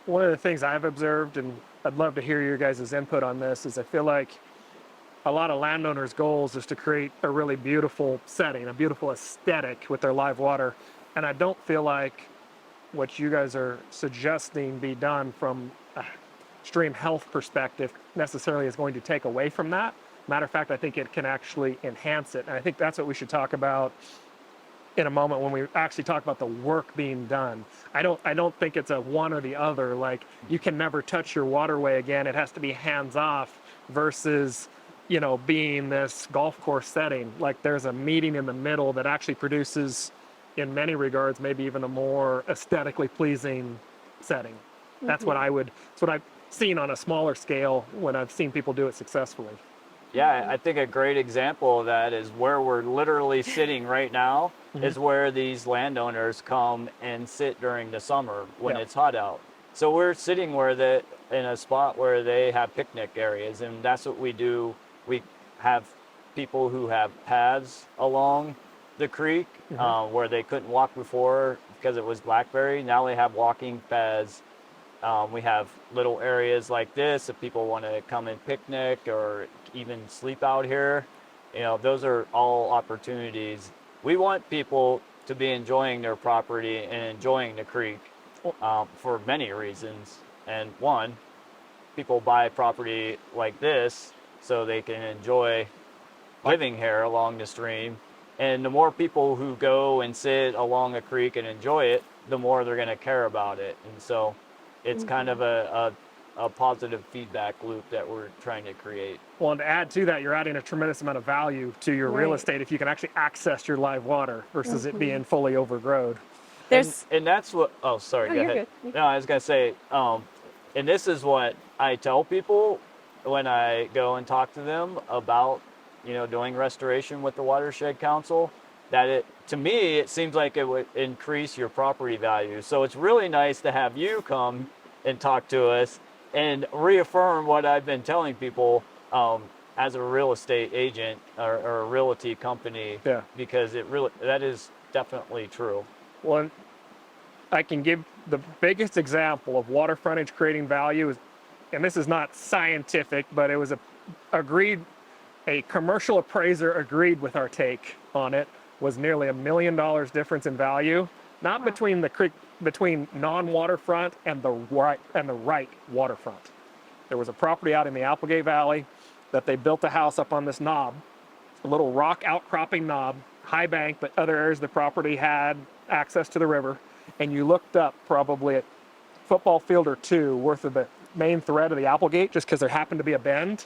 one of the things I've observed, and I'd love to hear your guys' input on this, is I feel like a lot of landowners' goals is to create a really beautiful setting, a beautiful aesthetic with their live water. And I don't feel like what you guys are suggesting be done from a stream health perspective necessarily is going to take away from that. Matter of fact, I think it can actually enhance it. And I think that's what we should talk about in a moment when we actually talk about the work being done. I don't think it's a one or the other. Like, you can never touch your waterway again. It has to be hands off versus, you know, being this golf course setting. Like, there's a meeting in the middle that actually produces, in many regards, maybe even a more aesthetically pleasing setting. That's what that's what I've seen on a smaller scale when I've seen people do it successfully. Yeah, I think a great example of that is where we're literally sitting right now is where these landowners come and sit during the summer when it's hot out. So we're sitting in a spot where they have picnic areas, and that's what we do. We have people who have paths along the creek where they couldn't walk before because it was blackberry. Now they have walking paths. We have little areas like this if people want to come and picnic or even sleep out here. You know, those are all opportunities. We want people to be enjoying their property and enjoying the creek for many reasons. And one, people buy property like this so they can enjoy living here along the stream. And the more people who go and sit along a creek and enjoy it, the more they're going to care about it. And so it's kind of a positive feedback loop that we're trying to create. Well, and to add to that, you're adding a tremendous amount of value to your real estate if you can actually access your live water versus it being fully overgrown. And that's what, oh, sorry, go ahead. No, I was going to say, and this is what I tell people when I go and talk to them about, you know, doing restoration with the Watershed Council, that to me, it seems like it would increase your property value. So it's really nice to have you come and talk to us and reaffirm what I've been telling people as a real estate agent or a realty company, because that is definitely true. Well, I can give the biggest example of water frontage creating value, and this is not scientific, but it was a commercial appraiser agreed with our take on it, was nearly $1 million difference in value, not between the creek, between non-waterfront and the right waterfront. There was a property out in the Applegate Valley that they built a house up on this knob, a little rock outcropping knob, high bank, but other areas of the property had access to the river. And you looked up probably a football field or two worth of the main thread of the Applegate just because there happened to be a bend.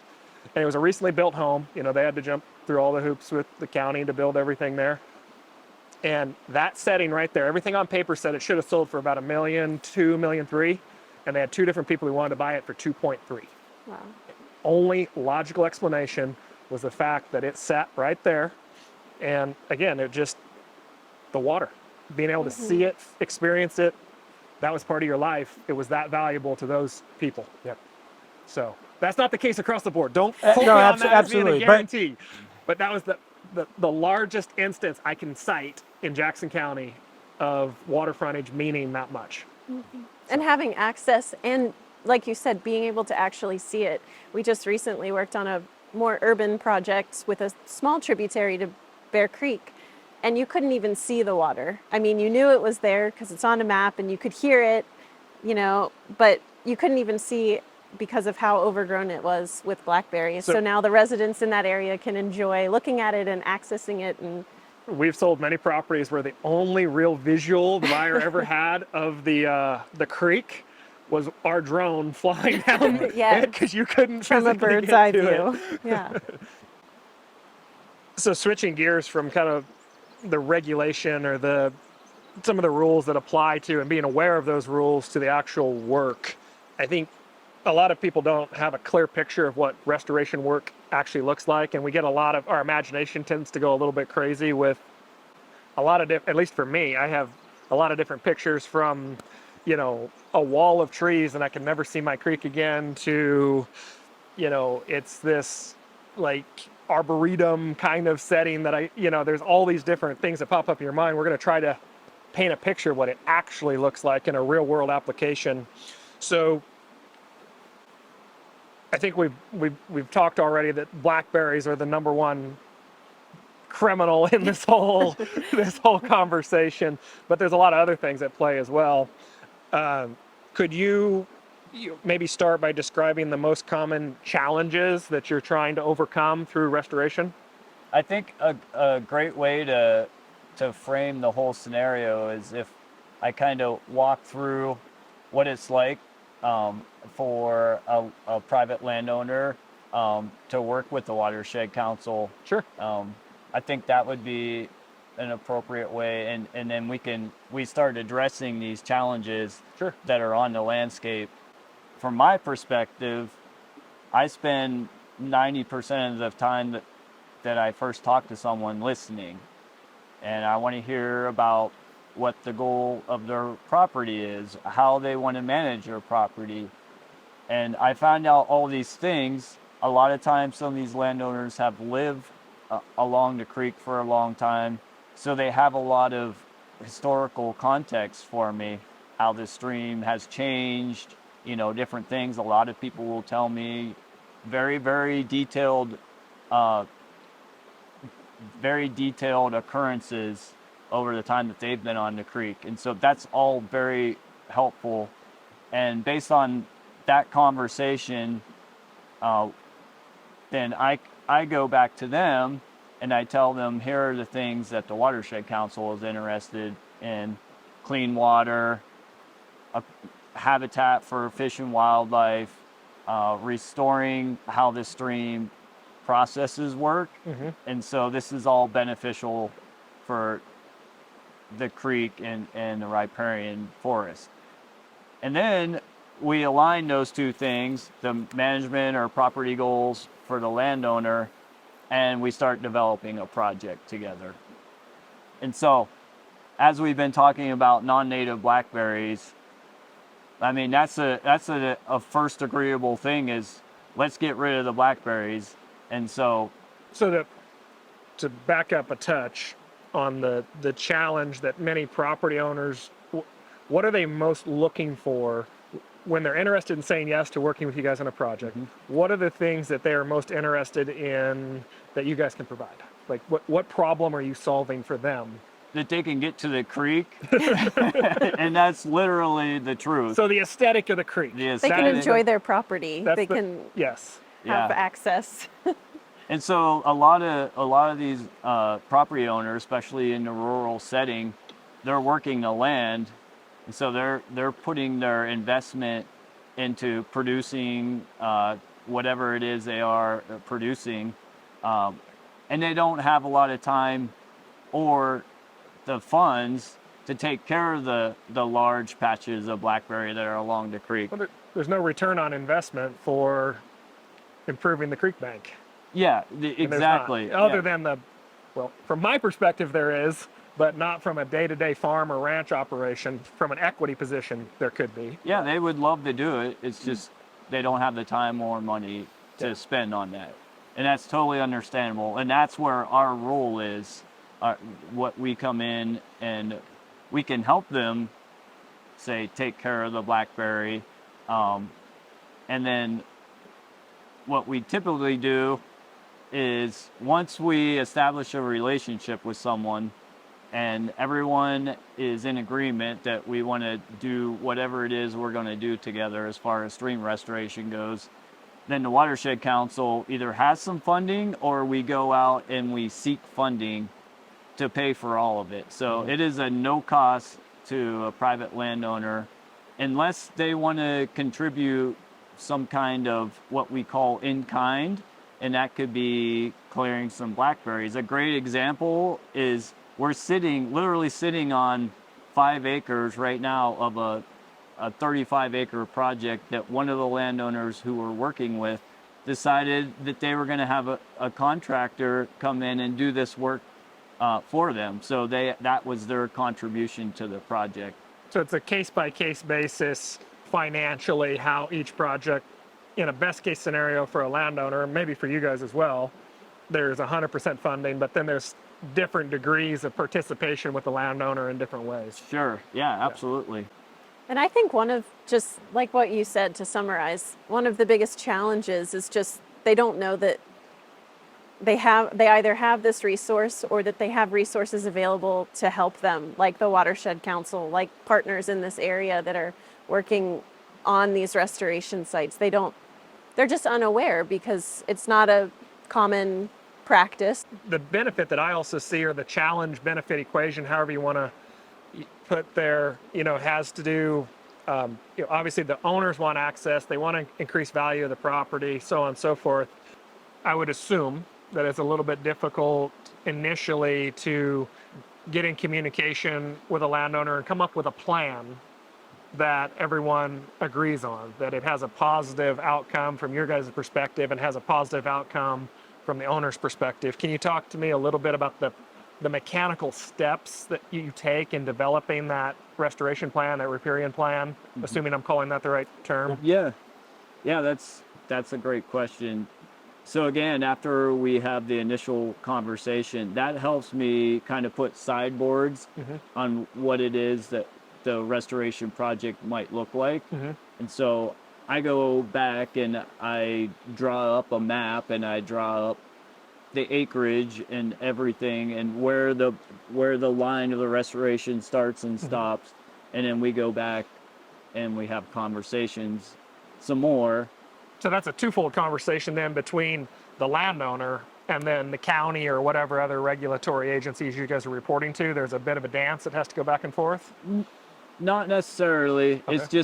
And it was a recently built home. You know, they had to jump through all the hoops with the county to build everything there. And that setting right there, everything on paper said it should have sold for about $1 million, $2 million, $3 million, and they had two different people who wanted to buy it for 2.3. Wow. Only logical explanation was the fact that it sat right there, and again, it just the water, being able to see it, experience it, that was part of your life. It was that valuable to those people. Yep. So that's not the case across the board. Don't quote me on that as being a guarantee. But that was the largest instance I can cite in Jackson County of water frontage meaning that much. And having access and, like you said, being able to actually see it. We just recently worked on a more urban project with a small tributary to Bear Creek, and you couldn't even see the water. I mean, you knew it was there because it's on a map and you could hear it, you know, but you couldn't even see because of how overgrown it was with blackberry. So now the residents in that area can enjoy looking at it and accessing it. And we've sold many properties where the only real visual the buyer ever had of the creek was our drone flying down because you couldn't from a bird's eye view. Yeah. So switching gears from kind of the regulation or some of the rules that apply to and being aware of those rules to the actual work, I think a lot of people don't have a clear picture of what restoration work actually looks like, and we get our imagination tends to go a little bit crazy with a lot of at least for me, I have a lot of different pictures from, you know, a wall of trees and I can never see my creek again to, you know, it's this like arboretum kind of setting that there's all these different things that pop up in your mind. We're going to try to paint a picture of what it actually looks like in a real world application. So I think we've talked already that blackberries are the number one criminal in this whole this whole conversation, but there's a lot of other things at play as well. Could you maybe start by describing the most common challenges that you're trying to overcome through restoration? I think a great way to frame the whole scenario is if I kind of walk through what it's like for a private landowner to work with the Watershed Council. Sure. I think that would be an appropriate way, and then we start addressing these challenges Sure. that are on the landscape. From my perspective, I spend 90% of the time that I first talk to someone listening, and I want to hear about what the goal of their property is, how they want to manage their property. And I find out all these things. A lot of times some of these landowners have lived along the creek for a long time, so they have a lot of historical context for me, how the stream has changed, different things. A lot of people will tell me very, very detailed occurrences over the time that they've been on the creek. And so that's all very helpful. And based on that conversation, then I go back to them and I tell them, here are the things that the Watershed Council is interested in: clean water, a habitat for fish and wildlife, restoring how the stream processes work. Mm-hmm. And so this is all beneficial for the creek and the riparian forest. And then we align those two things, the management or property goals for the landowner, and we start developing a project together. And so, as we've been talking about non-native blackberries, I mean, that's a first agreeable thing is, let's get rid of the blackberries. And so to back up a touch on the challenge that many property owners, what are they most looking for when they're interested in saying yes to working with you guys on a project? Mm-hmm. What are the things that they are most interested in that you guys can provide? Like what problem are you solving for them? that they can get to the creek, and that's literally the truth. So the aesthetic of the creek. The They aesthetic. can enjoy their property. That's They the- can Yes. have Yeah. access. And so a lot of these property owners, especially in the rural setting, they're working the land, and so they're putting their investment into producing whatever it is they are producing, and they don't have a lot of time or the funds to take care of the large patches of blackberry that are along the creek. Well, there's no return on investment for improving the creek bank. Yeah, And there's exactly. not. Other Yeah. than well, from my perspective, there is, but not from a day-to-day farm or ranch operation. From an equity position, there could be. Yeah, they would love to do it. It's just they don't have the time or money to spend on that. And that's totally understandable. And that's where our role is, what we come in and we can help them, say, take care of the blackberry. And then what we typically do is once we establish a relationship with someone and everyone is in agreement that we want to do whatever it is we're going to do together as far as stream restoration goes, then the Watershed Council either has some funding or we go out and we seek funding to pay for all of it. So it is a no cost to a private landowner unless they want to contribute some kind of what we call in kind, and that could be clearing some blackberries. A great example is we're literally sitting on 5 acres right now of a 35-acre project that one of the landowners who we're working with decided that they were going to have a contractor come in and do this work for them. So that was their contribution to the project. So it's a case-by-case basis financially how each project, in a best-case scenario for a landowner, maybe for you guys as well, there's 100% funding, but then there's different degrees of participation with the landowner in different ways. Sure. Yeah, absolutely. And I think one of, just like what you said to summarize, one of the biggest challenges is just they don't know that they either have this resource or that they have resources available to help them, like the Watershed Council, like partners in this area that are working on these restoration sites. They're just unaware because it's not a common practice. The benefit that I also see, or the challenge benefit equation, however you want to put there, has to do, obviously the owners want access, they want to increase value of the property, so on and so forth. I would assume that it's a little bit difficult initially to get in communication with a landowner and come up with a plan that everyone agrees on, that it has a positive outcome from your guys' perspective and has a positive outcome from the owner's perspective. Can you talk to me a little bit about the mechanical steps that you take in developing that restoration plan, that riparian plan, assuming I'm calling that the right term? Yeah, that's a great question. So again, after we have the initial conversation, that helps me kind of put sideboards on what it is that the restoration project might look like. And so I go back and I draw up a map and I draw up the acreage and everything and where the line of the restoration starts and stops. And then we go back and we have conversations some more. So that's a twofold conversation then between the landowner and then the county or whatever other regulatory agencies you guys are reporting to. There's a bit of a dance that has to go back and forth? Not necessarily. Okay.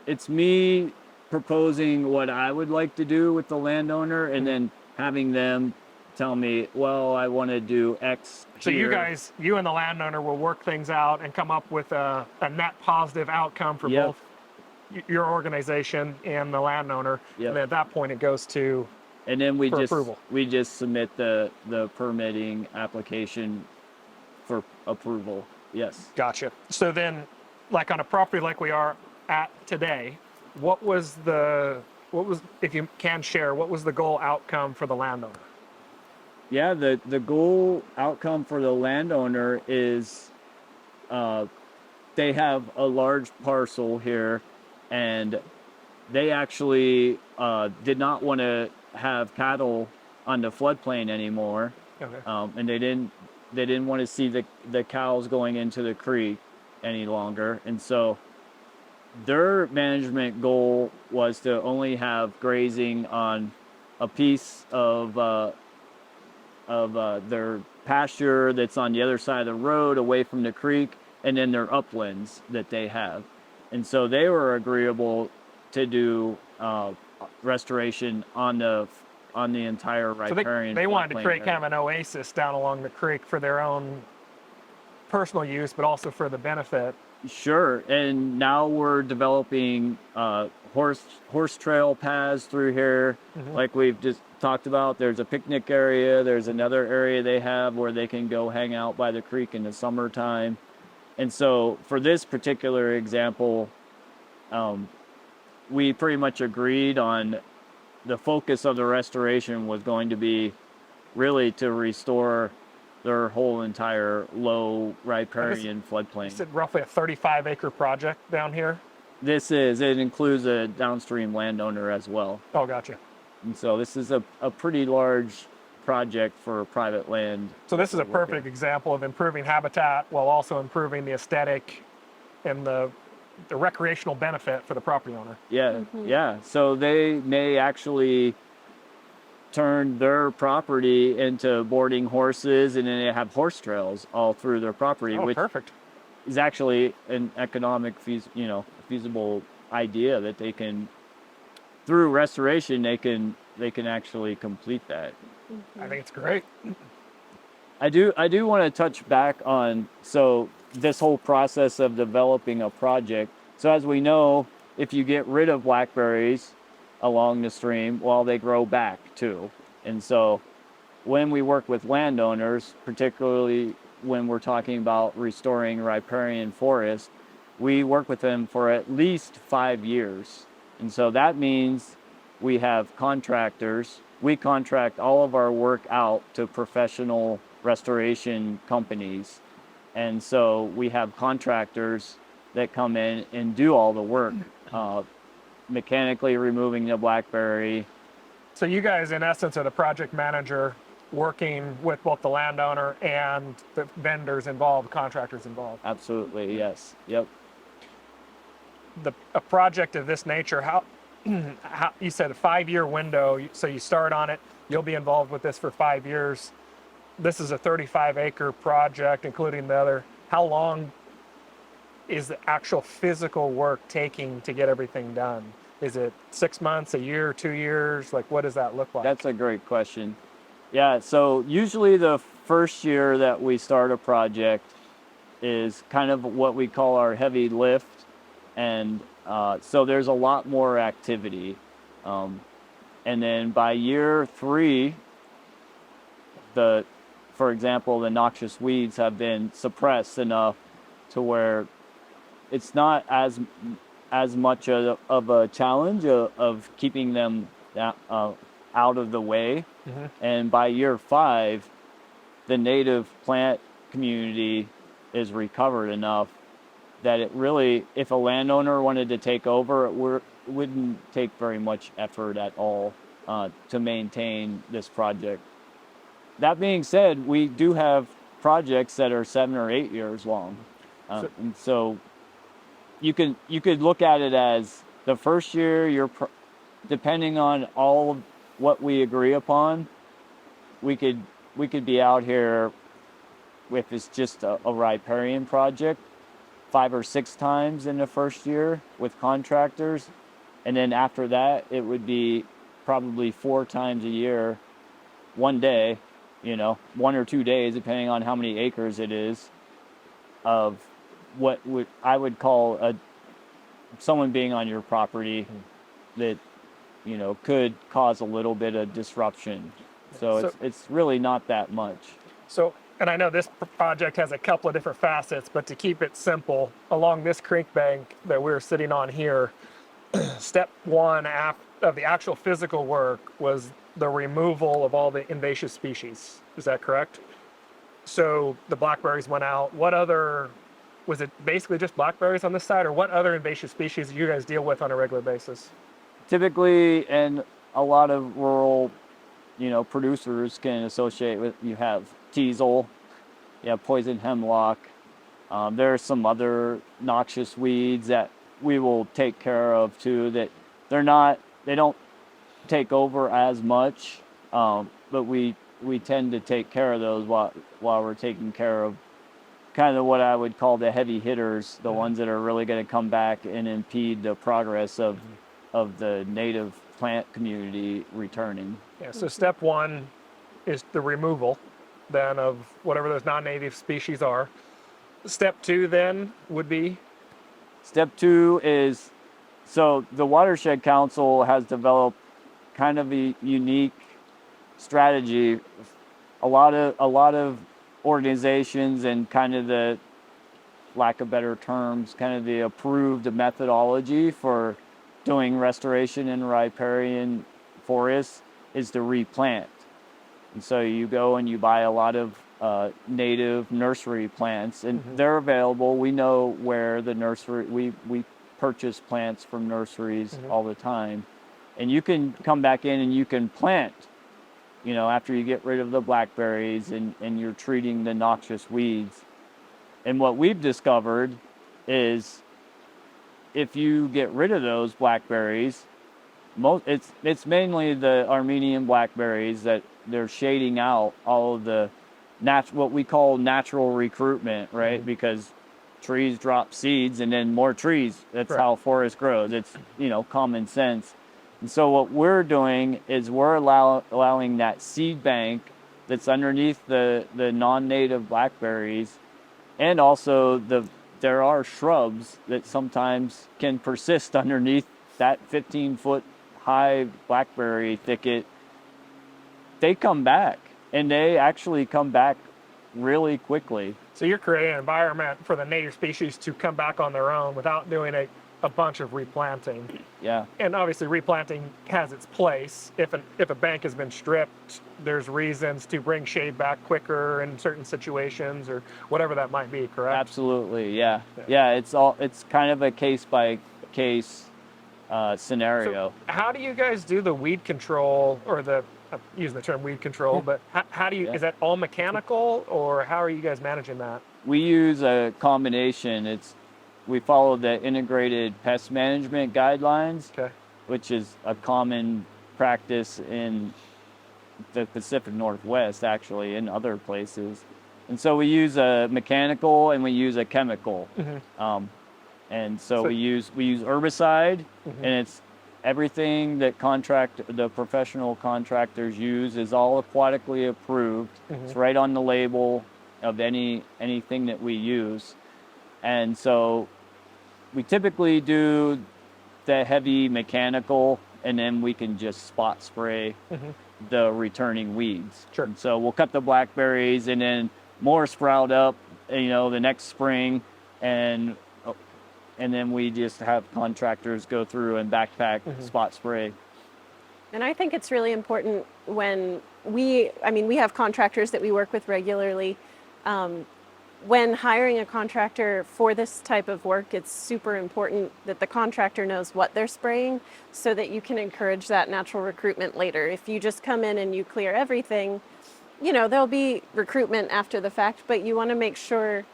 It's me proposing what I would like to do with the landowner and then having them tell me, well, I want to do X So here. you and the landowner will work things out and come up with a net positive outcome for Yep. both your organization and the landowner. Yep. And then at that point it goes to And then for approval. we just submit the permitting application for approval. Yes. Gotcha. So then, like on a property like we are at today, what was, if you can share, what was the goal outcome for the landowner? Yeah, the goal outcome for the landowner is they have a large parcel here and they actually did not want to have cattle on the floodplain anymore. Okay. And they didn't want to see the cows going into the creek any longer. And so their management goal was to only have grazing on a piece of their pasture that's on the other side of the road away from the creek, and then their uplands that they have. And so they were agreeable to do restoration on the entire So riparian. they wanted to floodplain create area. kind of an oasis down along the creek for their own personal use, but also for the benefit. Sure, and now we're developing horse trail paths through here, like we've just talked about. There's a picnic area. There's another area they have where they can go hang out by the creek in the summertime. And so for this particular example, we pretty much agreed on the focus of the restoration was going to be really to restore their whole entire low riparian floodplain. You said roughly a 35-acre project down here? It includes a downstream landowner as well. Oh, gotcha. And so this is a pretty large project for private land. So this is a perfect example of improving habitat while also improving the aesthetic and the recreational benefit for the property owner. Yeah, yeah. So they may actually turn their property into boarding horses, and then they have horse trails all through their property, Oh, which perfect. is actually an economic, feasible idea that they can, through restoration, they can actually complete that. I think it's great. I do want to touch back on this whole process of developing a project. So as we know, if you get rid of blackberries along the stream, well, they grow back too. And so when we work with landowners, particularly when we're talking about restoring riparian forest, we work with them for at least 5 years. And so that means we have contractors. We contract all of our work out to professional restoration companies. And so we have contractors that come in and do all the work, mechanically removing the blackberry. So you guys, in essence, are the project manager working with both the landowner and the vendors involved, contractors involved. Absolutely, yes. Yep. A project of this nature, how you said a 5-year window, so you start on it, you'll be involved with this for 5 years. This is a 35-acre project, including the other. How long is the actual physical work taking to get everything done? Is it 6 months, a year, 2 years? Like, what does that look like? That's a great question. Yeah, so usually the first year that we start a project is kind of what we call our heavy lift. And so there's a lot more activity. And then by year 3, for example, the noxious weeds have been suppressed enough to where it's not as much of a challenge of keeping them out of the way. Mm-hmm. And by year 5, the native plant community is recovered enough that it really, if a landowner wanted to take over, it wouldn't take very much effort at all to maintain this project. That being said, we do have projects that are 7 or 8 years long. And so you could look at it as the first year, depending on all of what we agree upon, we could be out here, if it's just a riparian project, 5 or 6 times in the first year with contractors. And then after that, it would be probably 4 times a year, one day, 1 or 2 days, depending on how many acres it is, of what I would call someone being on your property that, could cause a little bit of disruption. So it's really not that much. So, and I know this project has a couple of different facets, but to keep it simple, along this creek bank that we're sitting on here, step 1 of the actual physical work was the removal of all the invasive species. Is that correct? So the blackberries went out. Was it basically just blackberries on this side, or what other invasive species do you guys deal with on a regular basis? Typically, and a lot of rural, producers can associate with, you have teasel, you have poison hemlock. There are some other noxious weeds that we will take care of too, that they don't take over as much, but we tend to take care of those while we're taking care of kind of what I would call the heavy hitters, the ones that are really going to come back and impede the progress of the native plant community returning. Yeah, so step 1 is the removal then of whatever those non-native species are. Step 2 then would be? Step 2 is, so the Watershed Council has developed kind of a unique strategy. A lot of organizations and kind of the, lack of better terms, kind of the approved methodology for doing restoration in riparian forests is to replant. And so you go and you buy a lot of native nursery plants, and they're available. We know where the nursery, we purchase plants from nurseries all the time. And you can come back in and you can plant, after you get rid of the blackberries and you're treating the noxious weeds. And what we've discovered is if you get rid of those blackberries, it's mainly the Armenian blackberries that they're shading out all of the what we call natural recruitment, right? Because trees drop seeds and then more trees. That's how forest grows. It's, common sense. And so what we're doing is we're allowing that seed bank that's underneath the non-native blackberries, and also there are shrubs that sometimes can persist underneath that 15-foot high blackberry thicket. They come back, and they actually come back really quickly. So you're creating an environment for the native species to come back on their own without doing a a bunch of replanting. Yeah. And obviously replanting has its place. If a bank has been stripped, there's reasons to bring shade back quicker in certain situations or whatever that might be, correct? Absolutely. Yeah. Yeah. Yeah. It's kind of a case by case scenario. So how do you guys do the weed control or I'm using the term weed control, but how do you, Yeah. is that all mechanical or how are you guys managing that? We use a combination. We follow the integrated pest management guidelines, Okay. which is a common practice in the Pacific Northwest, actually, in other places. And so we use a mechanical and we use a chemical. And so we use herbicide, and it's everything that the professional contractors use is all aquatically approved. It's right on the label of anything that we use. And so we typically do the heavy mechanical, and then we can just spot spray the returning weeds. Sure. And so we'll cut the blackberries, and then more sprout up, the next spring, and then we just have contractors go through and backpack spot spray. And I think it's really important when we have contractors that we work with regularly. When hiring a contractor for this type of work, it's super important that the contractor knows what they're spraying so that you can encourage that natural recruitment later. If you just come in and you clear everything, there'll be recruitment after the fact, but you want to make sure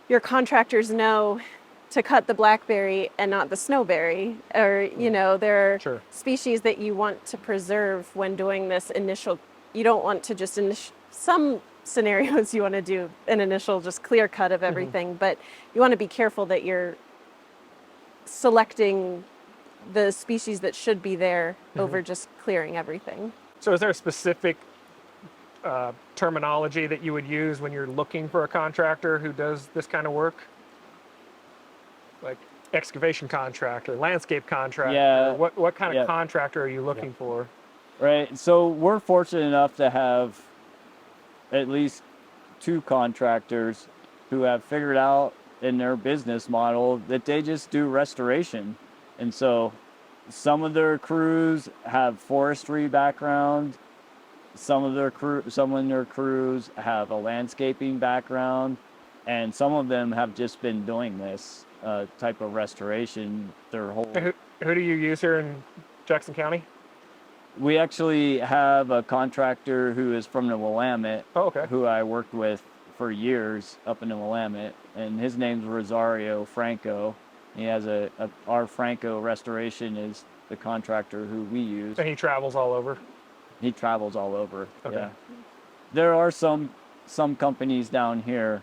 your contractors know to cut the blackberry and not the snowberry, or there are Sure. species that you want to preserve when doing this initial. You don't want to just some scenarios you want to do an initial just clear cut of everything, but you want to be careful that you're selecting the species that should be there over just clearing everything. So is there a specific terminology that you would use when you're looking for a contractor who does this kind of work? Like excavation contractor, landscape contractor? Yeah. What kind of contractor are you looking for? Right. So we're fortunate enough to have at least 2 contractors who have figured out in their business model that they just do restoration. And so some of their crews have forestry background, some in their crews have a landscaping background, and some of them have just been doing this type of restoration their whole. Who do you use here in Jackson County? We actually have a contractor who is from the Willamette, who I worked with for years up in the Willamette, and his name's Rosario Franco. He has our Franco Restoration is the contractor who we use. And he travels all over? He travels all over, Okay. yeah. There are some companies down here.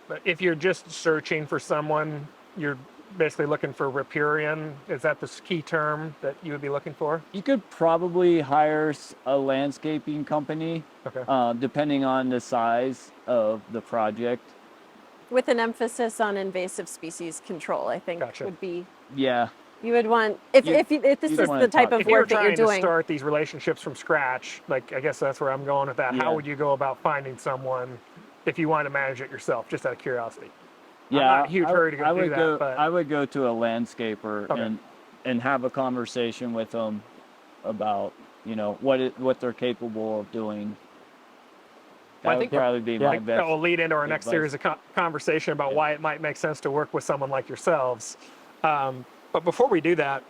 But if you're just searching for someone, you're basically looking for riparian. Is that the key term that you would be looking for? You could probably hire a landscaping company, depending on the size of the project. With an emphasis on invasive species control, I think would be. Yeah. You would want, if this is the type of if you're work that you're trying to doing. start these relationships from scratch, like I guess that's where I'm going with that. Yeah. How would you go about finding someone if you want to manage it yourself, just out of curiosity? Yeah, I'm not in a huge hurry to go do that. But I would go to a landscaper and have a conversation with them about what they're capable of doing. That would probably be my best. That will lead into our next advice. series of conversation about why it might make sense to work with someone like yourselves. But before we do that,